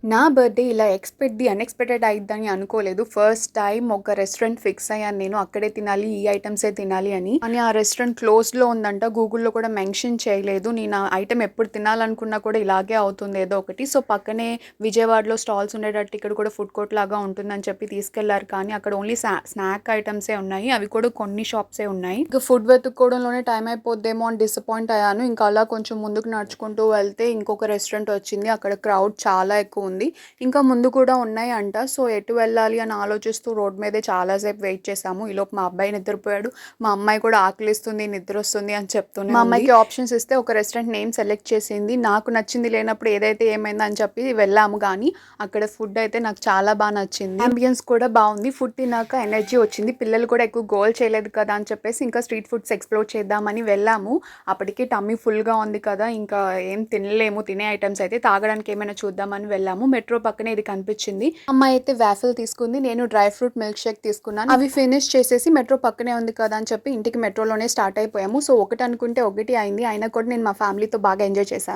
నా బర్త్‌డే ఇలా the unexpected అయిద్దని అనుకోలేదు. ఫస్ట్ టైమ్ ఒక రెస్టారెంట్ ఫిక్స్ అయ్యాను నేను. అక్కడే తినాలి, ఈ ఐటెమ్సే తినాలి అని. కానీ ఆ రెస్టారెంట్ క్లోజ్డ్‌లో ఉందంట. గూగుల్‌లో కూడా మెన్షన్ చేయలేదు. నేను ఆ ఐటెమ్ ఎప్పుడు తినాలనుకున్నా కూడా ఇలాగే అవుతుంది ఏదో ఒకటి. సో, పక్కనే విజయవాడలో స్టాల్స్ ఉండేటట్టు ఇక్కడ కూడా ఫుడ్ కోర్ట్ లాగా ఉంటుందని చెప్పి తీసుకెళ్లారు. కానీ అక్కడ ఓన్లీ స్నాక్ ఐటెమ్సే ఉన్నాయి. అవి కూడా కొన్ని షాప్సే ఉన్నాయి. ఇంక ఫుడ్ వెతుక్కోవడంలోనే టైం అయిపోద్దేమో అని డిసప్పాయింట్ అయ్యాను. ఇంకా అలా కొంచెం ముందుకు నడుచుకుంటూ వెళ్తే ఇంకొక రెస్టారెంట్ వచ్చింది. అక్కడ క్రౌడ్ చాలా ఎక్కువ ఉంది. ఇంకా ముందు కూడా ఉన్నాయంట. సో, ఎటు వెళ్ళాలి అని ఆలోచిస్తూ రోడ్ మీదే చాలా సేపు వెయిట్ చేశాము. ఈలోపు మా అబ్బాయి నిద్రపోయాడు. మా అమ్మాయి కూడా ఆకలేస్తుంది, నిద్రొస్తుంది అని చెప్తూనే ఉంది. మా అమ్మాయికి ఆప్షన్స్ ఇస్తే ఒక రెస్టారెంట్ నేమ్ సెలెక్ట్ చేసింది. నాకు నచ్చింది లేనప్పుడు ఏదైతే ఏమైంది అని చెప్పి వెళ్ళాము గానీ, అక్కడ ఫుడ్ అయితే నాకు చాలా నచ్చింది. అంబియన్స్ కూడా బావుంది. ఫుడ్ తిన్నాక ఎనర్జీ వచ్చింది. పిల్లలు కూడా ఎక్కువ గోల్ చేయలేదు కదా అని చెప్పేసి ఇంకా స్ట్రీట్ ఫుడ్స్ ఎక్స్‌ప్లోర్ చేద్దామని వెళ్ళాము. అప్పటికి టమ్మీ ఫుల్‌గా ఉంది కదా! ఇంకా ఏం తినలేము తినే ఐటెమ్స్ అయితే. తాగడానికి ఏమైనా చూద్దామని వెళ్ళాము. మెట్రో పక్కనే ఇది కనిపించింది. అమ్మాయి అయితే వాఫిల్ తీసుకుంది. నేను డ్రై ఫ్రూట్ మిల్క్ షేక్ తీసుకున్నాను. అవి ఫినిష్ చేసేసి మెట్రో పక్కనే ఉంది కదా అని చెప్పి ఇంటికి మెట్రోలోనే స్టార్ట్ అయిపోయాము. సో, ఒకటి అనుకుంటే ఒకటి అయింది. అయినా కూడా నేను మా ఫ్యామిలీతో బాగా ఎంజాయ్ చేశాను.